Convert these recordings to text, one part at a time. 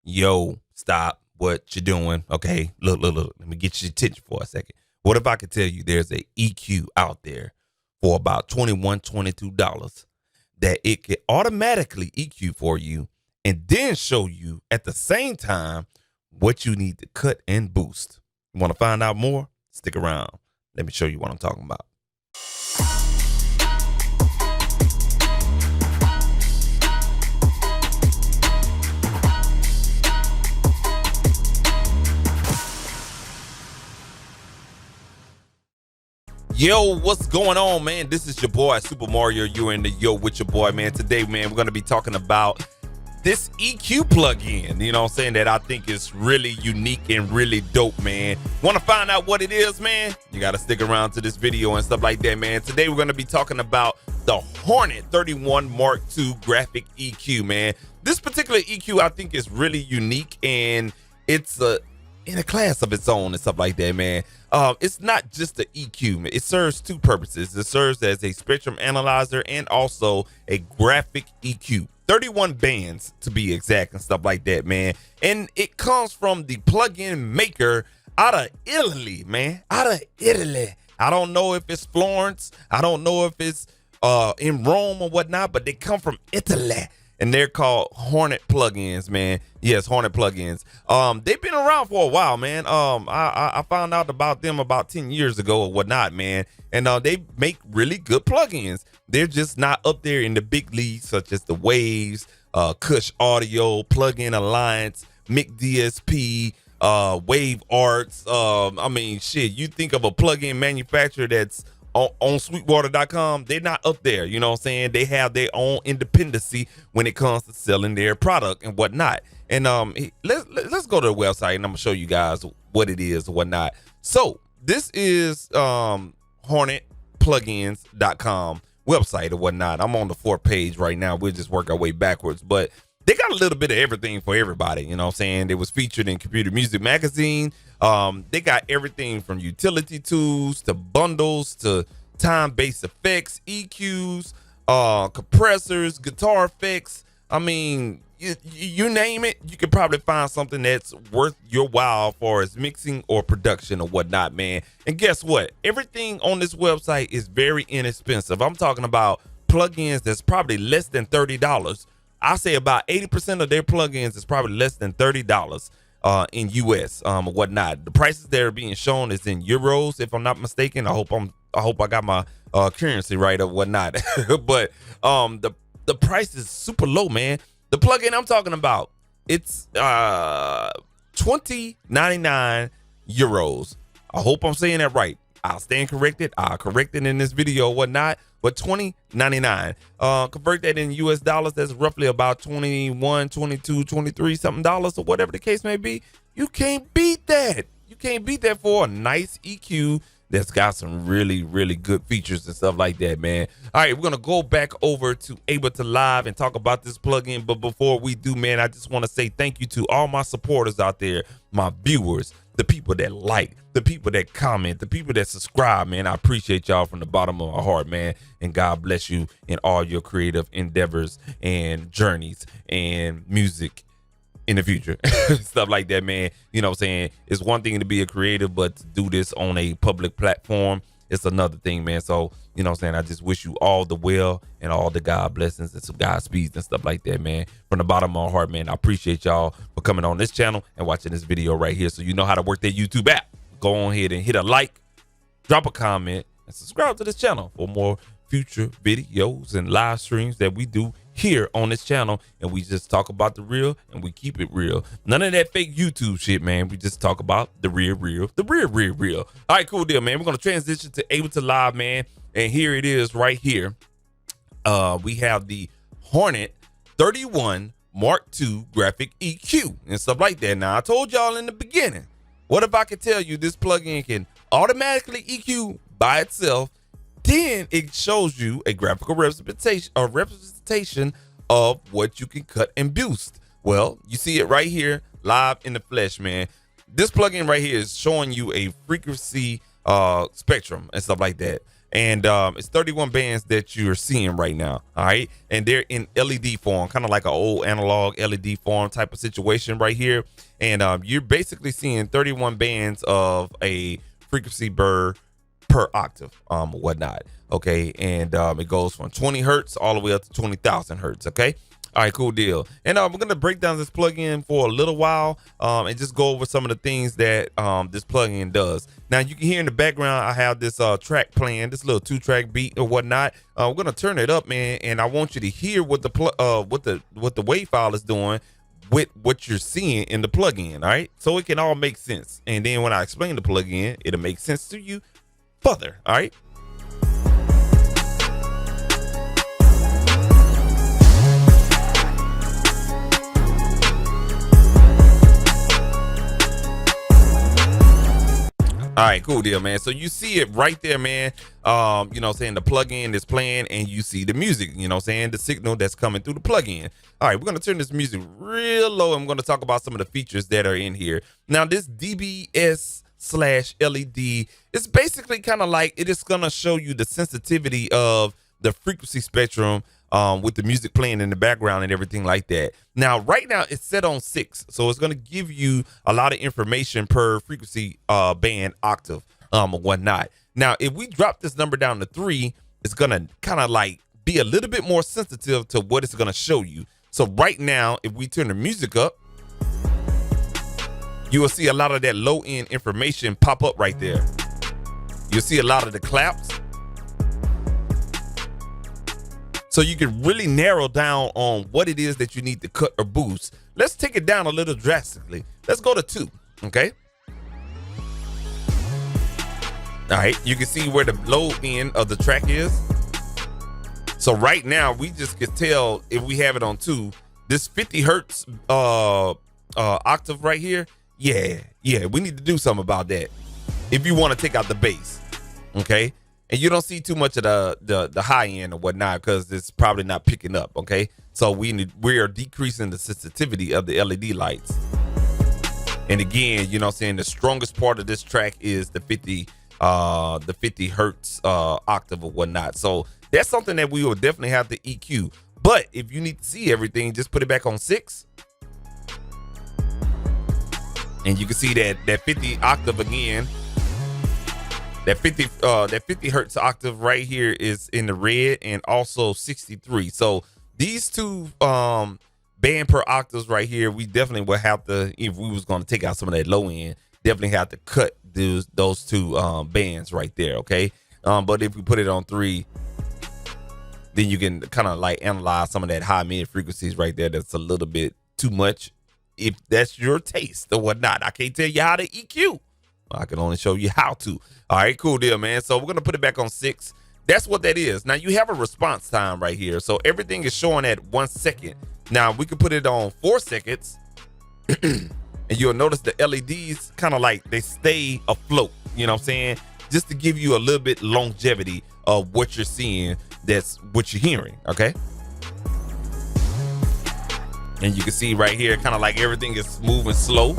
Yo, stop what you're doing. Okay, look. Let me get your attention for a second. What if I could tell you there's a EQ out there for about $21, $22 that it can automatically EQ for you and then show you at the same time what you need to cut and boost? You want to find out more? Stick around. Let me show you what I'm talking about. Yo, what's going on, man? This is your boy, Super Mario. You're in the Yo with your boy, man. Today, man, we're going to be talking about this EQ plugin, you know what I'm saying, that I think is really unique and really dope, man. Want to find out what it is, man? You got to stick around to this video and stuff like that, man. Today, we're going to be talking about the HoRNet ThirtyOne MK2 graphic EQ, man. This particular EQ, I think, is really unique, and it's in a class of its own and stuff like that, man. It's not just the EQ. It serves two purposes. It serves as a spectrum analyzer and also a graphic EQ. 31 bands to be exact and stuff like that, man. And it comes from the plugin maker out of Italy, man. Out of Italy. I don't know if it's Florence. I don't know if it's in Rome or whatnot, but they come from Italy. And they're called HoRNet plugins, man. Yes, HoRNet plugins. They've been around for a while, man. I found out about them about 10 years ago or whatnot, man. And they make really good plugins. They're just not up there in the big leagues, such as the Waves, Kush Audio, Plugin Alliance, Mic DSP, Wave Arts. I mean, shit, you think of a plugin manufacturer that's on Sweetwater.com, they're not up there, you know what I'm saying? They have their own independency when it comes to selling their product and whatnot. And let's go to the website and I'm gonna show you guys what it is and whatnot. So this is HoRNetPlugins.com website or whatnot. I'm on the 4th page right now. We'll just work our way backwards, but they got a little bit of everything for everybody, you know what I'm saying? They was featured in Computer Music Magazine. They got everything from utility tools to bundles to time-based effects, EQs, compressors, guitar effects. I mean, you name it, you could probably find something that's worth your while for as mixing or production or whatnot, man. And guess what? Everything on this website is very inexpensive. I'm talking about plugins that's probably less than $30. I say about 80% of their plugins is probably less than $30 in US or whatnot. The prices that are being shown is in euros, if I'm not mistaken. I hope I got my currency right or whatnot. But the price is super low, man. The plugin I'm talking about, it's 20.99 euros. I hope I'm saying that right. I'll stand corrected. I'll correct it in this video or whatnot. But $20.99. Convert that in US dollars, that's roughly about 21, 22, 23 something dollars or whatever the case may be. You can't beat that. You can't beat that for a nice EQ that's got some really, really good features and stuff like that, man. All right, we're going to go back over to Ableton Live and talk about this plugin. But before we do, man, I just want to say thank you to all my supporters out there, my viewers, the people that like, the people that comment, the people that subscribe, man. I appreciate y'all from the bottom of my heart, man. And God bless you in all your creative endeavors and journeys and music in the future. Stuff like that, man. You know what I'm saying? It's one thing to be a creative, but to do this on a public platform, it's another thing, man. So, you know what I'm saying? I just wish you all the well and all the God blessings and some God speeds and stuff like that, man. From the bottom of my heart, man, I appreciate y'all for coming on this channel and watching this video right here. So you know how to work that YouTube app. Go on ahead and hit a like, drop a comment, and subscribe to this channel for more future videos and live streams that we do here on this channel. And we just talk about the real and we keep it real. None of that fake YouTube shit, man. We just talk about the real. All right, cool deal, man. We're going to transition to Ableton Live, man. And here it is right here. We have the HoRNet ThirtyOne MK2 graphic EQ and stuff like that. Now, I told y'all in the beginning, what if I could tell you this plugin can automatically EQ by itself? Then it shows you a graphical representation of what you can cut and boost. Well, you see it right here, live in the flesh, man. This plugin right here is showing you a frequency spectrum and stuff like that. And it's 31 bands that you're seeing right now. All right, and they're in LED form, kind of like an old analog LED form type of situation right here. And you're basically seeing 31 bands of a frequency per octave, whatnot. Okay, and it goes from 20 hertz all the way up to 20,000 hertz. Okay. All right, cool deal. And we're going to break down this plugin for a little while and just go over some of the things that this plugin does. Now, you can hear in the background, I have this track playing, this little 2-track beat or whatnot. We're going to turn it up, man, and I want you to hear what the wave file is doing with what you're seeing in the plugin, all right? So it can all make sense. And then when I explain the plugin, it'll make sense to you further, all right? All right, cool deal, man. So you see it right there, man. You know what I'm saying? The plugin is playing and you see the music, you know what I'm saying? The signal that's coming through the plugin. All right, we're going to turn this music real low and I'm going to talk about some of the features that are in here. Now, this DBS/LED is basically kind of like it is going to show you the sensitivity of the frequency spectrum with the music playing in the background and everything like that. Now, right now it's set on 6, so it's going to give you a lot of information per frequency band octave or whatnot. Now, if we drop this number down to 3, it's going to kind of like be a little bit more sensitive to what it's going to show you. So right now, if we turn the music up, you will see a lot of that low end information pop up right there. You'll see a lot of the claps. So you can really narrow down on what it is that you need to cut or boost. Let's take it down a little drastically. Let's go to 2, okay? All right, you can see where the low end of the track is. So right now, we just can tell if we have it on 2, this 50 hertz octave right here, yeah, we need to do something about that if you want to take out the bass, okay? And you don't see too much of the high end or whatnot because it's probably not picking up, okay? So we are decreasing the sensitivity of the LED lights. And again, you know what I'm saying, the strongest part of this track is the 50 hertz octave or whatnot. So that's something that we will definitely have to EQ. But if you need to see everything, just put it back on 6. And you can see that 50 octave again. That 50 hertz octave right here is in the red and also 63. So these two band per octaves right here, we definitely will have to, if we was going to take out some of that low end, definitely have to cut those two bands right there, okay? But if we put it on 3, then you can kind of like analyze some of that high mid frequencies right there. That's a little bit too much if that's your taste or whatnot. I can't tell you how to EQ. I can only show you how to. All right, cool deal, man. So we're going to put it back on 6. That's what that is. Now, you have a response time right here. So everything is showing at 1 second. Now, we can put it on 4 seconds. And you'll notice the LEDs kind of like they stay afloat. You know what I'm saying? Just to give you a little bit longevity of what you're seeing. That's what you're hearing, okay? And you can see right here, kind of like everything is moving slow.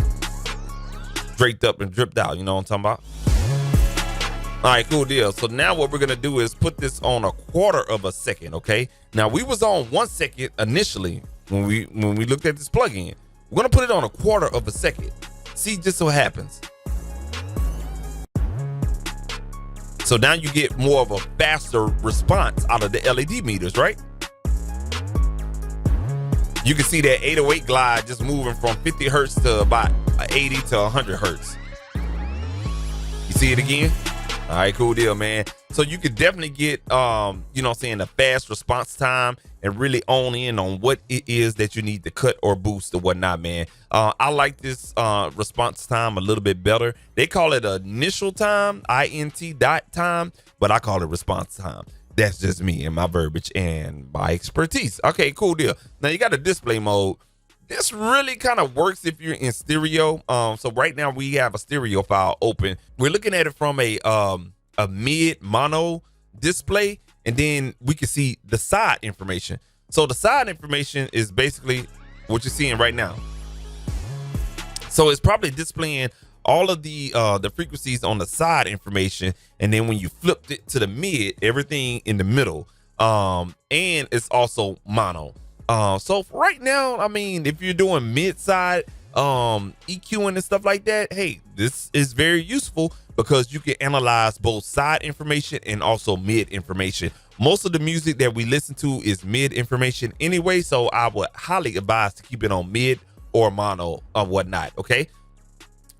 Draped up and dripped out, you know what I'm talking about? All right, cool deal. So now what we're gonna do is put this on 1/4 of a second, okay? Now we was on 1 second initially when we looked at this plugin. We're gonna put it on 1/4 of a second. See just what happens. So now you get more of a faster response out of the LED meters, right? You can see that 808 glide just moving from 50 hertz to about 80 to 100 hertz. You see it again? All right, cool deal, man. So you could definitely get, you know what I'm saying, a fast response time and really own in on what it is that you need to cut or boost or whatnot, man. I like this response time a little bit better. They call it initial time, INT dot time, but I call it response time. That's just me and my verbiage and my expertise. Okay, cool deal. Now you got a display mode. This really kind of works if you're in stereo. So right now we have a stereo file open. We're looking at it from a mid mono display, and then we can see the side information. So the side information is basically what you're seeing right now. So it's probably displaying all of the frequencies on the side information, and then when you flipped it to the mid, everything in the middle. And it's also mono. So for right now, I mean, if you're doing mid side EQing and stuff like that, hey, this is very useful because you can analyze both side information and also mid information. Most of the music that we listen to is mid information anyway, so I would highly advise to keep it on mid or mono or whatnot. Okay,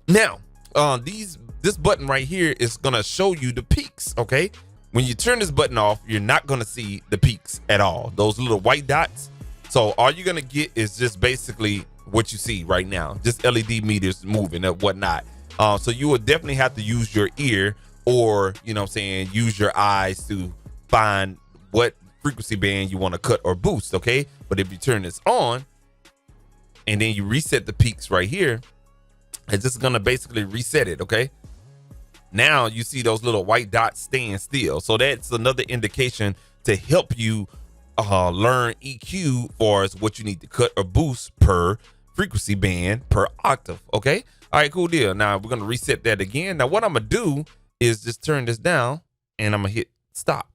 now this button right here is gonna show you the peaks. Okay, when you turn this button off, you're not gonna see the peaks at all, those little white dots. So all you're gonna get is just basically what you see right now, just LED meters moving and whatnot. So you would definitely have to use your ear, or you know what I'm saying, use your eyes to find what frequency band you want to cut or boost. Okay, but if you turn this on and then you reset the peaks right here, it's just gonna basically reset it. Okay, now you see those little white dots staying still, so that's another indication to help you learn EQ for as what you need to cut or boost per frequency band per octave. Okay, all right, cool deal. Now we're gonna reset that again. Now what I'm gonna do is just turn this down and I'm gonna hit stop.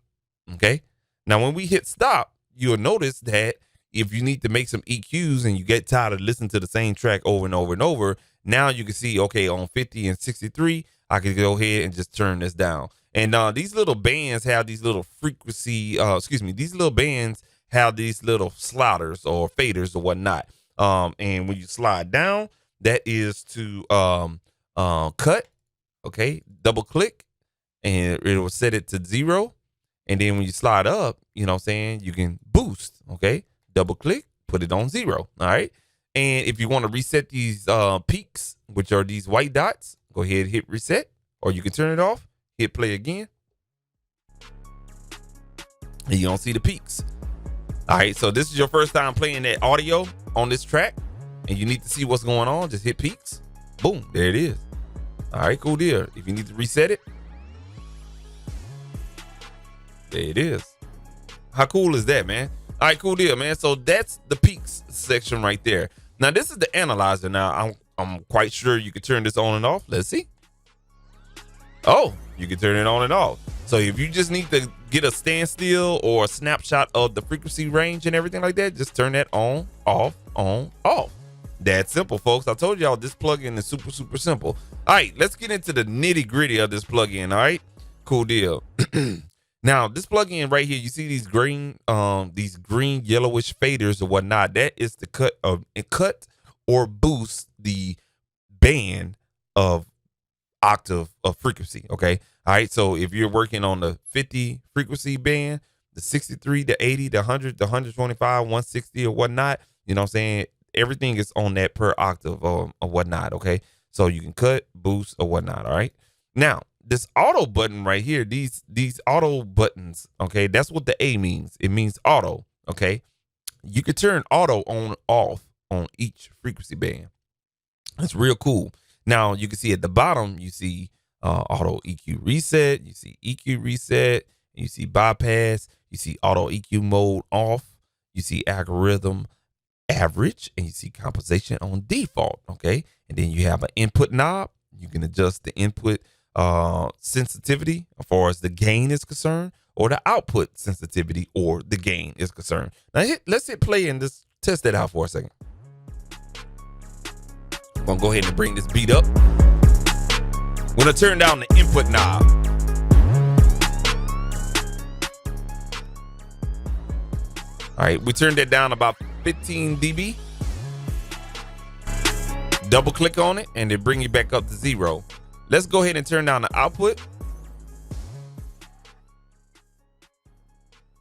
Okay, now when we hit stop, you'll notice that if you need to make some EQs and you get tired of listening to the same track over and over and over, now you can see, okay, on 50 and 63, I can go ahead and just turn this down. And these little bands have these little frequency, these little bands have these little sliders or faders or whatnot. And when you slide down, that is to cut. Okay, double click and it will set it to 0. And then when you slide up, you know what I'm saying, you can boost. Okay, double click, put it on 0. All right. And if you want to reset these peaks, which are these white dots, go ahead and hit reset, or you can turn it off, hit play again, and you don't see the peaks. All right, so this is your first time playing that audio on this track and you need to see what's going on, just hit peaks. Boom, there it is. All right, cool deal. If you need to reset it, there it is. How cool is that, man? All right, cool deal, man. So that's the peaks section right there. Now this is the analyzer. Now I'm quite sure you can turn this on and off. Let's see. Oh, you can turn it on and off. So if you just need to get a standstill or a snapshot of the frequency range and everything like that, just turn that on, off, on, off. That's simple, folks. I told y'all this plugin is super, super simple. All right, let's get into the nitty gritty of this plugin. All right, cool deal. Now this plugin right here, you see these green yellowish faders or whatnot. That is to cut or boost the band of octave of frequency. Okay, all right, so if you're working on the 50 frequency band, the 63, the 80, the 100, the 125, 160 or whatnot, you know what I'm saying, everything is on that per octave or whatnot. Okay, so you can cut, boost or whatnot. All right, now this auto button right here, these auto buttons, okay, that's what the A means. It means auto. Okay, you can turn auto on, off on each frequency band. That's real cool. Now you can see at the bottom, you see auto EQ reset, you see EQ reset, you see bypass, you see auto EQ mode off, you see algorithm average, and you see compensation on default. Okay, and then you have an input knob. You can adjust the input sensitivity as far as the gain is concerned, or the output sensitivity or the gain is concerned. Now let's hit play and just test that out for a second. I'm gonna go ahead and bring this beat up. I'm gonna turn down the input knob. All right, we turned that down about 15 dB. Double click on it and then bring it back up to 0. Let's go ahead and turn down the output.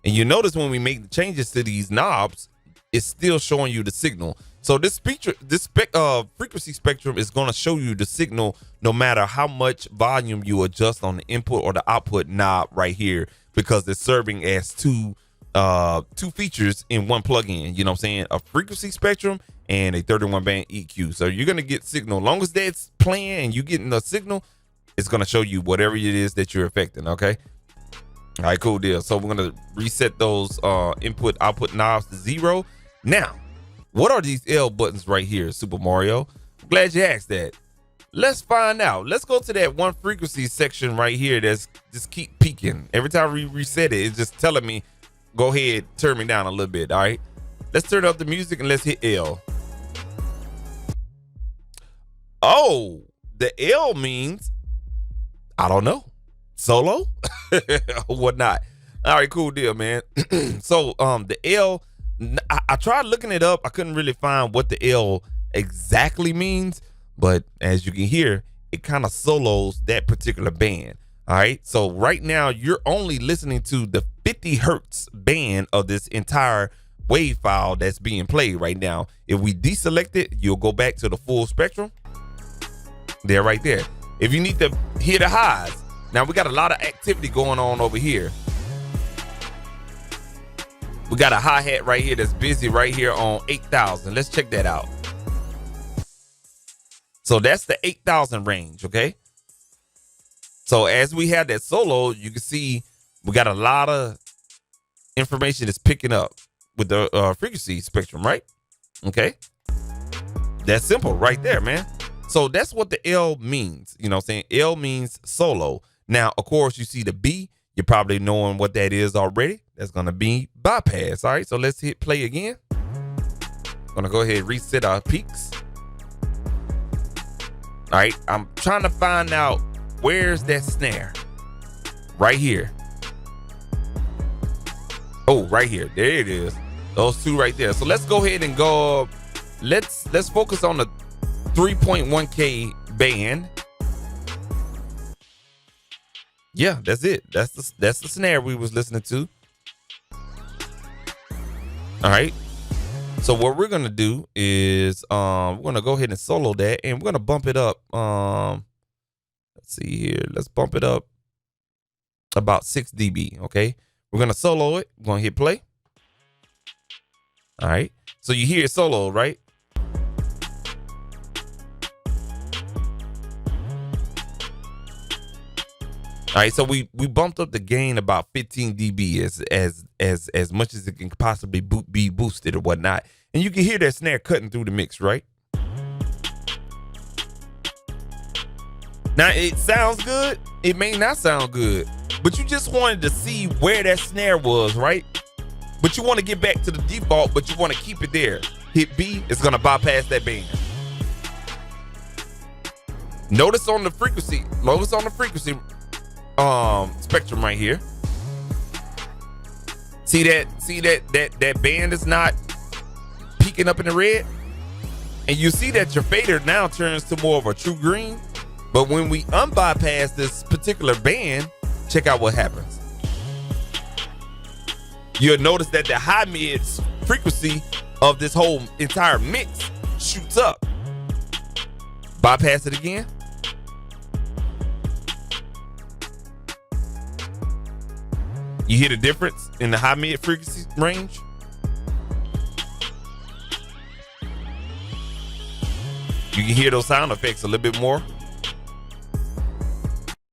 And you notice when we make the changes to these knobs, it's still showing you the signal. So this frequency spectrum is going to show you the signal no matter how much volume you adjust on the input or the output knob right here, because it's serving as two features in one plugin. You know what I'm saying? A frequency spectrum and a 31 band EQ. So you're going to get signal. As long as that's playing and you getting the signal, it's going to show you whatever it is that you're affecting. Okay. All right, cool deal. So we're going to reset those input output knobs to 0. Now, what are these L buttons right here, Super Mario? I'm glad you asked that. Let's find out. Let's go to that one frequency section right here that's just keep peaking. Every time we reset it, it's just telling me, go ahead, turn me down a little bit. All right. Let's turn up the music and let's hit L. Oh, the L means, I don't know, solo or whatnot. All right, cool deal, man. So the L, I tried looking it up. I couldn't really find what the L exactly means, but as you can hear, it kind of solos that particular band. All right, so right now you're only listening to the 50 hertz band of this entire wave file that's being played right now. If we deselect it, you'll go back to the full spectrum. There, right there. If you need to hear the highs, now we got a lot of activity going on over here. We got a hi-hat right here that's busy right here on 8,000. Let's check that out. So that's the 8,000 range, okay? So as we have that solo, you can see we got a lot of information that's picking up with the frequency spectrum, right? Okay. That's simple right there, man. So that's what the L means. You know what I'm saying? L means solo. Now, of course, you see the B. You're probably knowing what that is already. That's going to be bypass. All right, so let's hit play again. Going to go ahead and reset our peaks. All right, I'm trying to find out where's that snare. Right here. Oh, right here. There it is. Those two right there. So let's go ahead and go. Let's focus on the 3.1K band. Yeah, that's it. That's the snare we was listening to. All right. So what we're gonna do is we're gonna go ahead and solo that, and we're gonna bump it up. Let's see here. Let's bump it up about 6 dB. Okay. We're gonna solo it. We're gonna hit play. All right. So you hear it solo, right? All right, so we bumped up the gain about 15 dB as much as it can possibly be boosted or whatnot, and you can hear that snare cutting through the mix, right? Now it sounds good. It may not sound good, but you just wanted to see where that snare was, right? But you want to get back to the default, but you want to keep it there. Hit B, it's gonna bypass that band. Notice on the frequency. Spectrum right here. See that band is not peaking up in the red, and you see that your fader now turns to more of a true green. But when we unbypass this particular band, check out what happens. You'll notice that the high mid frequency of this whole entire mix shoots up. Bypass it again. You hear the difference in the high mid frequency range? You can hear those sound effects a little bit more.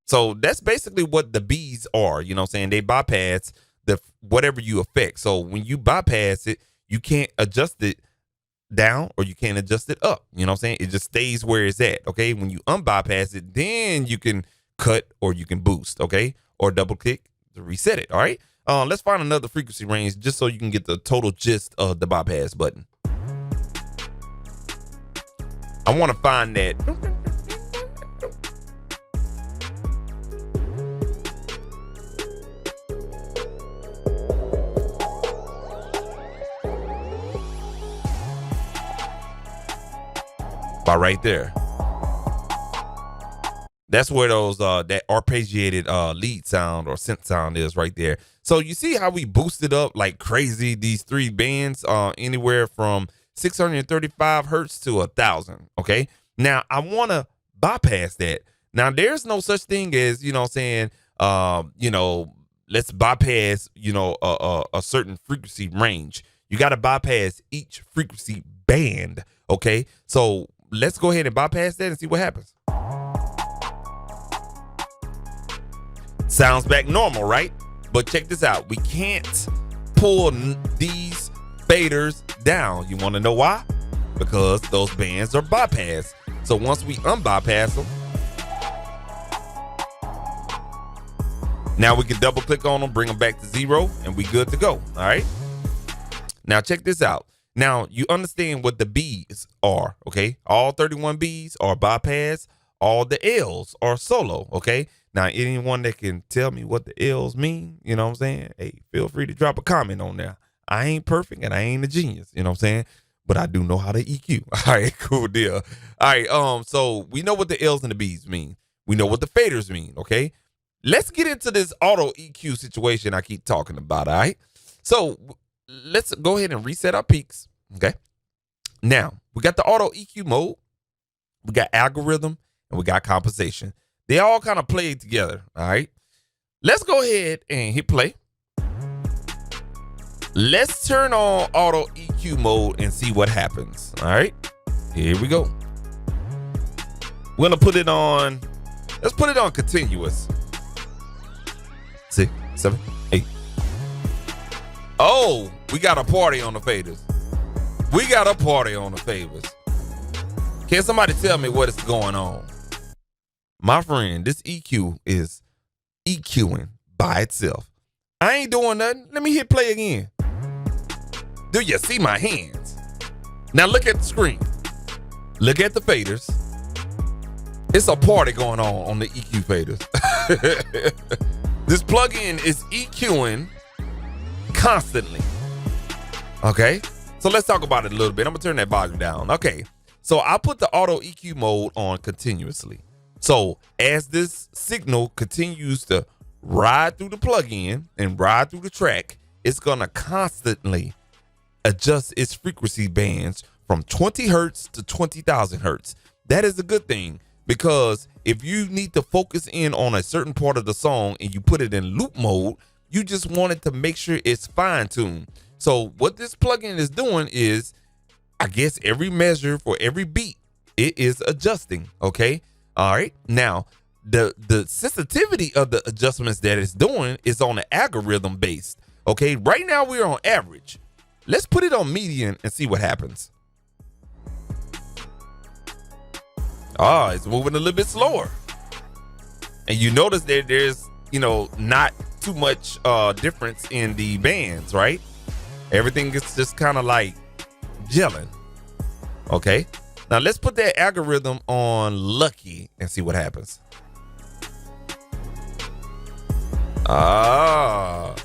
So that's basically what the B's are. You know what I'm saying? They bypass the whatever you affect. So when you bypass it, you can't adjust it down or you can't adjust it up. You know what I'm saying? It just stays where it's at. Okay. When you unbypass it, then you can cut or you can boost. Okay. Or double click to reset it. All right. Let's find another frequency range just so you can get the total gist of the bypass button. I want to find that. By right there. That's where those that arpeggiated lead sound or synth sound is right there. So you see how we boosted up like crazy these three bands anywhere from 635 hertz to 1,000. Okay. Now I want to bypass that. Now there's no such thing as, you know what I'm saying, let's bypass, a certain frequency range. You got to bypass each frequency band. Okay. So let's go ahead and bypass that and see what happens. Sounds back normal, right? But check this out. We can't pull these faders down. You want to know why? Because those bands are bypassed. So once we unbypass them, now we can double click on them, bring them back to 0, and we good to go. All right. Now check this out. Now you understand what the B's are, okay? All 31 B's are bypass. All the L's are solo, okay? Now anyone that can tell me what the L's mean, you know what I'm saying? Hey, feel free to drop a comment on there. I ain't perfect and I ain't a genius, you know what I'm saying? But I do know how to EQ. All right, cool deal. All right, so we know what the L's and the B's mean. We know what the faders mean, okay? Let's get into this auto EQ situation I keep talking about, all right? So let's go ahead and reset our peaks, okay? Now, we got the auto EQ mode, we got algorithm, and we got compensation. They all kind of play together, all right? Let's go ahead and hit play. Let's turn on auto EQ mode and see what happens, all right? Here we go. We're gonna put it on, let's put it on continuous. 6, 7, 8. Oh, we got a party on the faders. We got a party on the faders. Can somebody tell me what is going on? My friend, this EQ is EQing by itself. I ain't doing nothing. Let me hit play again. Do you see my hands? Now look at the screen. Look at the faders. It's a party going on the EQ faders. This plugin is EQing constantly. Okay, so let's talk about it a little bit. I'm gonna turn that volume down. Okay, so I put the auto EQ mode on continuously. So as this signal continues to ride through the plugin and ride through the track, it's gonna constantly adjust its frequency bands from 20 hertz to 20,000 hertz. That is a good thing, because if you need to focus in on a certain part of the song and you put it in loop mode, you just wanted to make sure it's fine-tuned. So what this plugin is doing is, I guess every measure for every beat, it is adjusting, okay? All right, now the sensitivity of the adjustments that it's doing is on the algorithm based, okay? Right now we're on average. Let's put it on median and see what happens. Ah, it's moving a little bit slower. And you notice that there's, you know, not too much difference in the bands, right? Everything is just kind of like gelling. Okay. Now let's put that algorithm on lucky and see what happens. Ah,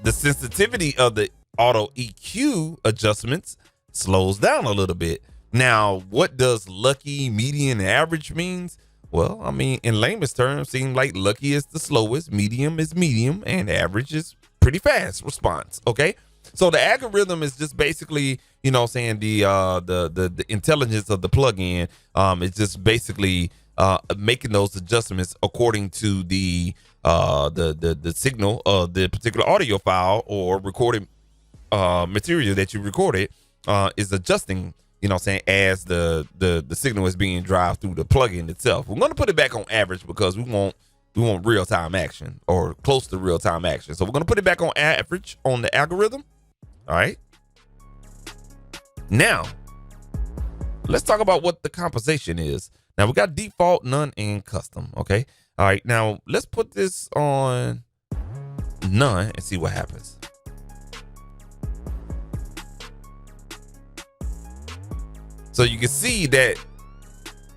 the sensitivity of the auto EQ adjustments slows down a little bit. Now, what does lucky, median, and average means? Well, I mean, in layman's terms, seems like lucky is the slowest, medium is medium, and average is pretty fast response. Okay, so the algorithm is just basically, you know, saying the intelligence of the plugin. It's just basically making those adjustments according to the signal of the particular audio file or recorded material that you recorded is adjusting, you know what I'm saying, as the signal is being driven through the plugin itself. We're going to put it back on average because we want real-time action or close to real-time action. So we're going to put it back on average on the algorithm. All right. Now, let's talk about what the compensation is. Now, we got default, none, and custom. Okay. All right. Now, let's put this on none and see what happens. So you can see that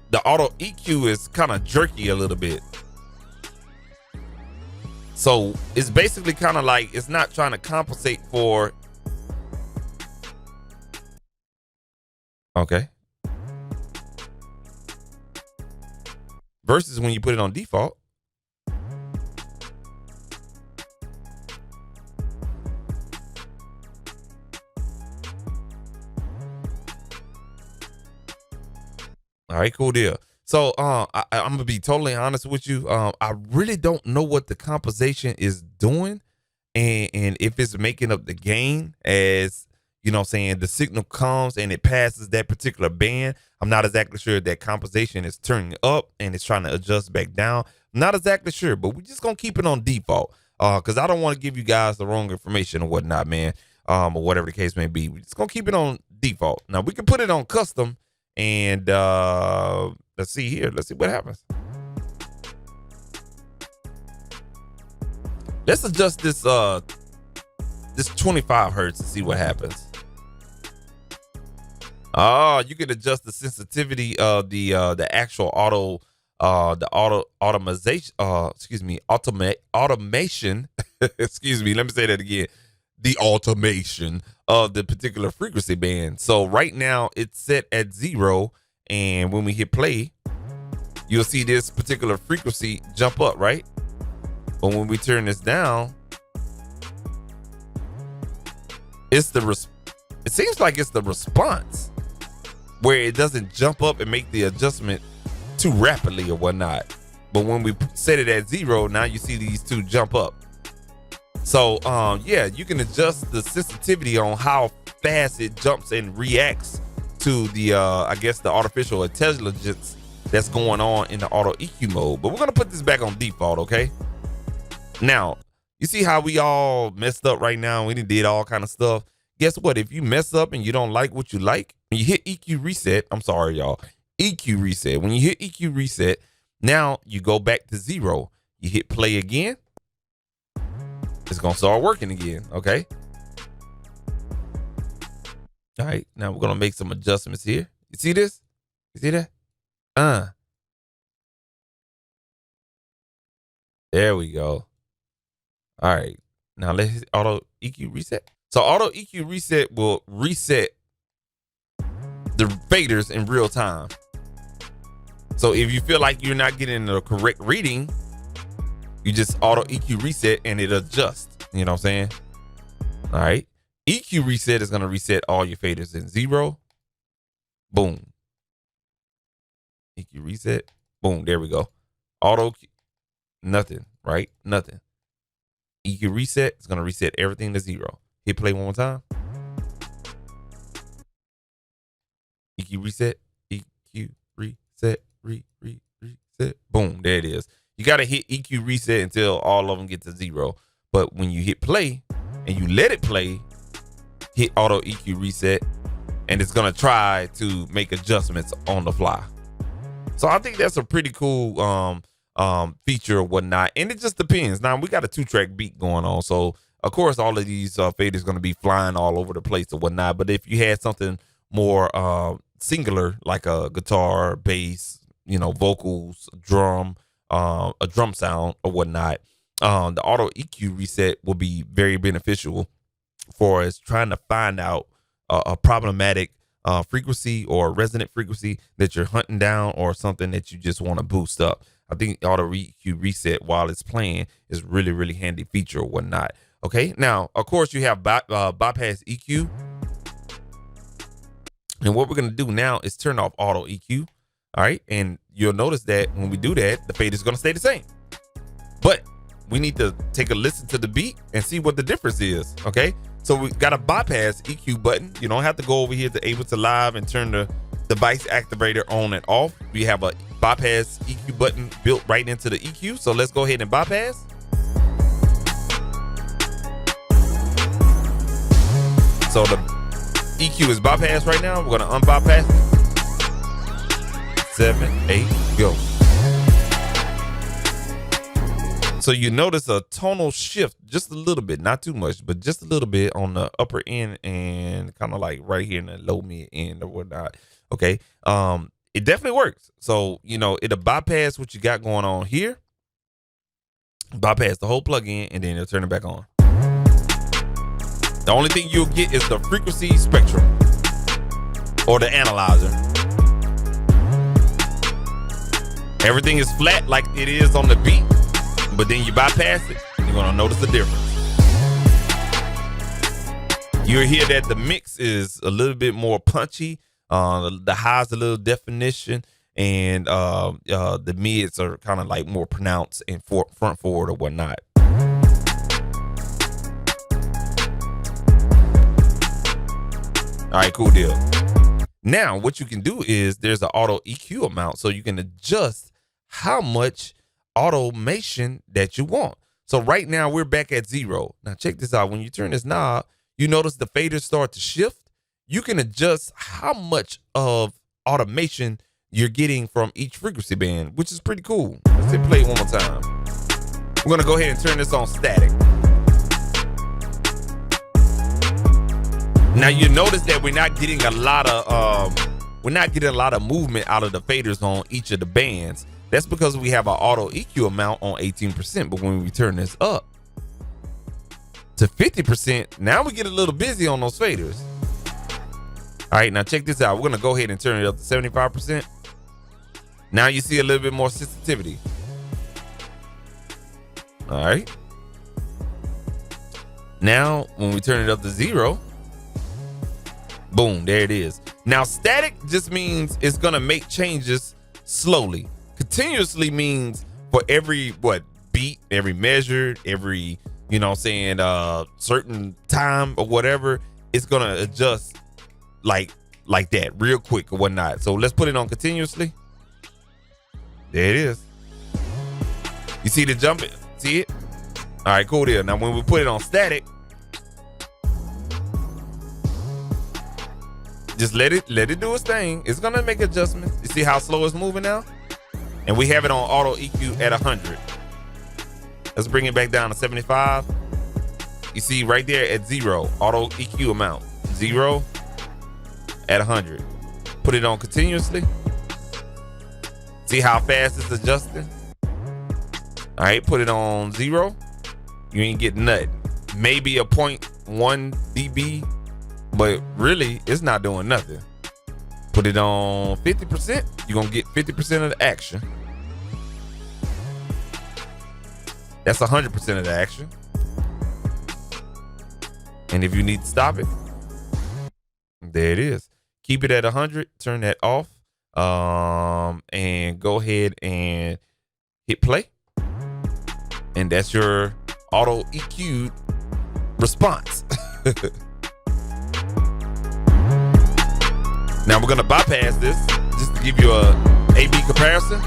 the auto EQ is kind of jerky a little bit. So it's basically kind of like it's not trying to compensate for. Okay. Versus when you put it on default. All right, cool deal. So I'm gonna be totally honest with you. I really don't know what the compensation is doing, and if it's making up the gain as, you know what I'm saying, the signal comes and it passes that particular band. I'm not exactly sure if that compensation is turning up and it's trying to adjust back down. I'm not exactly sure, but we're just gonna keep it on default because I don't want to give you guys the wrong information or whatnot, man, or whatever the case may be. We're just gonna keep it on default. Now we can put it on custom And let's see here. Let's see what happens. Let's adjust this 25 hertz and see what happens. Oh, you can adjust the sensitivity of the actual automation. Excuse me, let me say that again. The automation of the particular frequency band. So right now it's set at 0, and when we hit play, you'll see this particular frequency jump up, right? But when we turn this down, it seems like it's the response where it doesn't jump up and make the adjustment too rapidly or whatnot. But when we set it at 0, now you see these two jump up. So yeah, you can adjust the sensitivity on how fast it jumps and reacts to the I guess the artificial intelligence that's going on in the auto EQ mode. But we're gonna put this back on default, okay? Now, you see how we all messed up right now? We did all kind of stuff. Guess what? If you mess up and you don't like what you like, when you hit EQ reset, I'm sorry, y'all, EQ reset. When you hit EQ reset, now you go back to 0. You hit play again. It's going to start working again, okay? All right, now we're going to make some adjustments here. You see this? You see that? There we go. All right, now let's hit auto EQ reset. So auto EQ reset will reset the faders in real time. So if you feel like you're not getting the correct reading, you just auto EQ reset and it adjusts. You know what I'm saying? All right. EQ reset is going to reset all your faders in 0. Boom. EQ reset. Boom. There we go. Auto. Nothing. Right? Nothing. EQ reset is going to reset everything to 0. Hit play one more time. EQ reset. EQ reset. Reset. Boom. There it is. You got to hit EQ reset until all of them get to 0. But when you hit play and you let it play, hit auto EQ reset, and it's going to try to make adjustments on the fly. So I think that's a pretty cool feature or whatnot. And it just depends. Now, we got a 2-track beat going on. So, of course, all of these faders going to be flying all over the place or whatnot. But if you had something more singular, like a guitar, bass, you know, vocals, drum, a drum sound or whatnot, the auto EQ reset will be very beneficial for us trying to find out a problematic frequency or resonant frequency that you're hunting down, or something that you just want to boost up. I think auto EQ reset while it's playing is really, really handy feature or whatnot. Okay, now of course you have bypass EQ, and what we're gonna do now is turn off auto EQ. All right, and you'll notice that when we do that, the fade is gonna stay the same, but we need to take a listen to the beat and see what the difference is. Okay, so we got a bypass EQ button. You don't have to go over here to Ableton Live and turn the device activator on and off. We have a bypass EQ button built right into the EQ. So let's go ahead and bypass. So the EQ is bypassed right now. We're gonna unbypass it. 7, 8, go. So you notice a tonal shift just a little bit, not too much, but just a little bit on the upper end and kind of like right here in the low mid end or whatnot. Okay. It definitely works. So, you know, it'll bypass what you got going on here, bypass the whole plugin, and then it'll turn it back on. The only thing you'll get is the frequency spectrum or the analyzer. Everything is flat like it is on the beat, but then you bypass it, you're gonna notice the difference. You'll hear that the mix is a little bit more punchy. The highs a little definition, and the mids are kind of like more pronounced and front forward or whatnot. All right, cool deal. Now, what you can do is there's an auto EQ amount, so you can adjust how much automation that you want. So right now we're back at 0. Now check this out. When you turn this knob, you notice the faders start to shift. You can adjust how much of automation you're getting from each frequency band, which is pretty cool. Let's hit play one more time. We're gonna go ahead and turn this on static. Now you notice that we're not getting a lot of movement out of the faders on each of the bands. That's because we have an auto EQ amount on 18%. But when we turn this up to 50%, now we get a little busy on those faders. All right, now check this out. We're gonna go ahead and turn it up to 75%. Now you see a little bit more sensitivity. All right. Now when we turn it up to 0, boom, there it is. Now static just means it's gonna make changes slowly. Continuously means for every beat, every measure, every certain time or whatever, it's gonna adjust like that real quick or whatnot. So let's put it on continuously. There it is. You see the jump? See it? All right, cool deal. Now when we put it on static, just let it do its thing. It's gonna make adjustments. You see how slow it's moving now? And we have it on auto EQ at 100. Let's bring it back down to 75. You see right there at 0, auto EQ amount, 0 at 100. Put it on continuously. See how fast it's adjusting? All right, put it on 0. You ain't getting nothing. Maybe a 0.1 dB, but really it's not doing nothing. Put it on 50%. You're gonna get 50% of the action. That's 100% of the action. And if you need to stop it, there it is. Keep it at 100. Turn that off. And go ahead and hit play. And that's your auto EQ response. Now we're gonna bypass this just to give you a A/B comparison.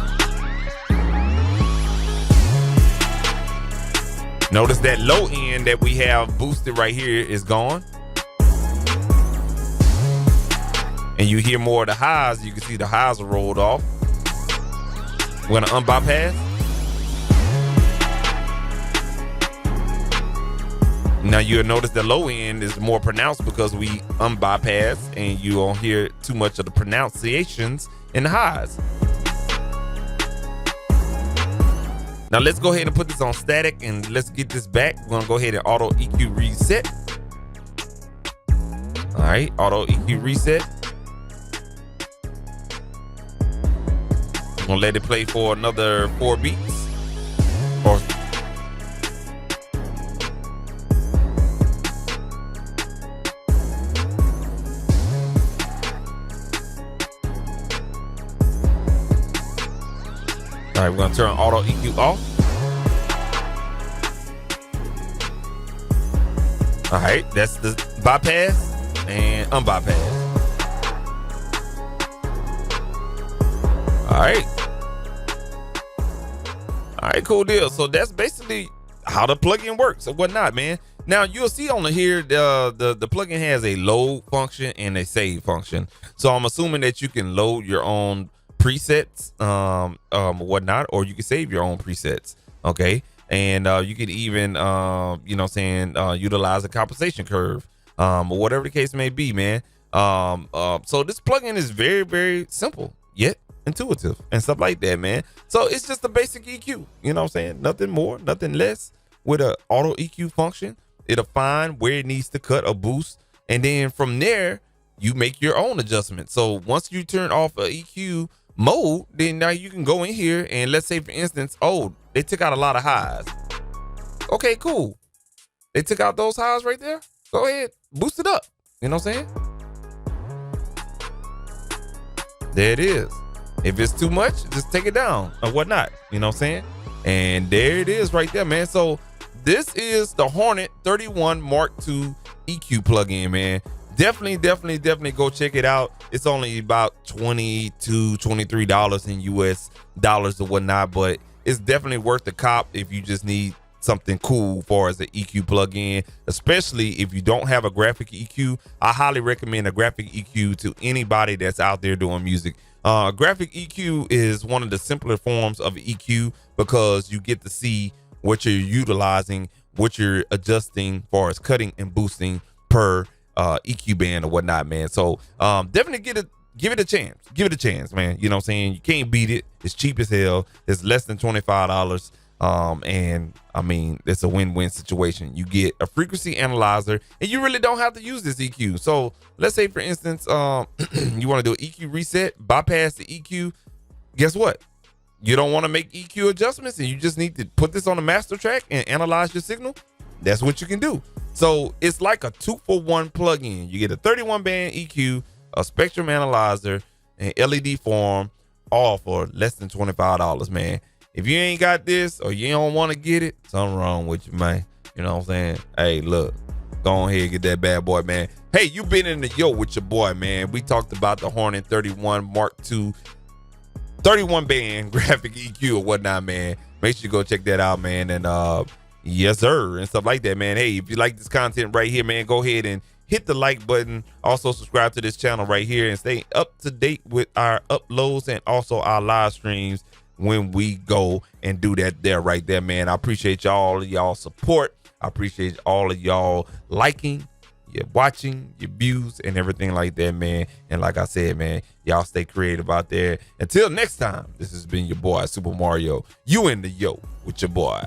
Notice that low end that we have boosted right here is gone. And you hear more of the highs. You can see the highs are rolled off. We're gonna unbypass. Now you'll notice the low end is more pronounced because we unbypass, and you won't hear too much of the pronunciations in the highs. Now let's go ahead and put this on static and let's get this back. We're gonna go ahead and auto EQ reset. All right, auto EQ reset. I'm gonna let it play for another 4 beats. Or all right, we're gonna turn auto EQ off. All right, that's the bypass and unbypass. All right. All right, cool deal. So that's basically how the plugin works and whatnot, man. Now you'll see on here the plugin has a load function and a save function. So I'm assuming that you can load your own presets, whatnot, or you can save your own presets. Okay, and you could even utilize a compensation curve, or whatever the case may be, man. So this plugin is very, very simple yet intuitive and stuff like that, man. So it's just a basic EQ, you know what I'm saying? Nothing more, nothing less, with a auto EQ function. It'll find where it needs to cut or boost, and then from there you make your own adjustments. So once you turn off a EQ mode, then now you can go in here and let's say, for instance, oh, they took out a lot of highs. Okay, cool. They took out those highs right there. Go ahead, boost it up. You know what I'm saying? There it is. If it's too much, just take it down or whatnot. You know what I'm saying? And there it is right there, man. So this is the HoRNet ThirtyOne MK2 EQ plugin, man. Definitely go check it out. It's only about $22-23 in US dollars or whatnot, but it's definitely worth the cop if you just need something cool for as an EQ plugin, especially if you don't have a graphic EQ. I highly recommend a graphic EQ to anybody that's out there doing music. Graphic EQ is one of the simpler forms of EQ because you get to see what you're utilizing, what you're adjusting for as cutting and boosting per EQ band or whatnot, man. So definitely give it a chance. Give it a chance, man. You know what I'm saying? You can't beat it. It's cheap as hell. It's less than $25. And I mean, it's a win-win situation. You get a frequency analyzer and you really don't have to use this EQ. So let's say, for instance, you want to do an EQ reset, bypass the EQ. Guess what? You don't want to make EQ adjustments and you just need to put this on a master track and analyze your signal. That's what you can do. So it's like a 2-for-1 plugin. You get a 31 band EQ, a spectrum analyzer, and LED form, all for less than $25, man. If you ain't got this or you don't want to get it, something wrong with you, man. You know what I'm saying? Hey, look, go ahead and get that bad boy, man. Hey, you been in the yo with your boy, man. We talked about the HoRNet ThirtyOne Mark II 31 band graphic EQ or whatnot, man. Make sure you go check that out, man. And yes, sir, and stuff like that, man. Hey, if you like this content right here, man, go ahead and hit the like button. Also subscribe to this channel right here and stay up to date with our uploads and also our live streams when we go and do that there right there, man. I appreciate all of y'all support. I appreciate all of y'all liking, your watching, your views, and everything like that, man. And like I said, man, y'all stay creative out there. Until next time, this has been your boy, Super Mario. You in the yo with your boy.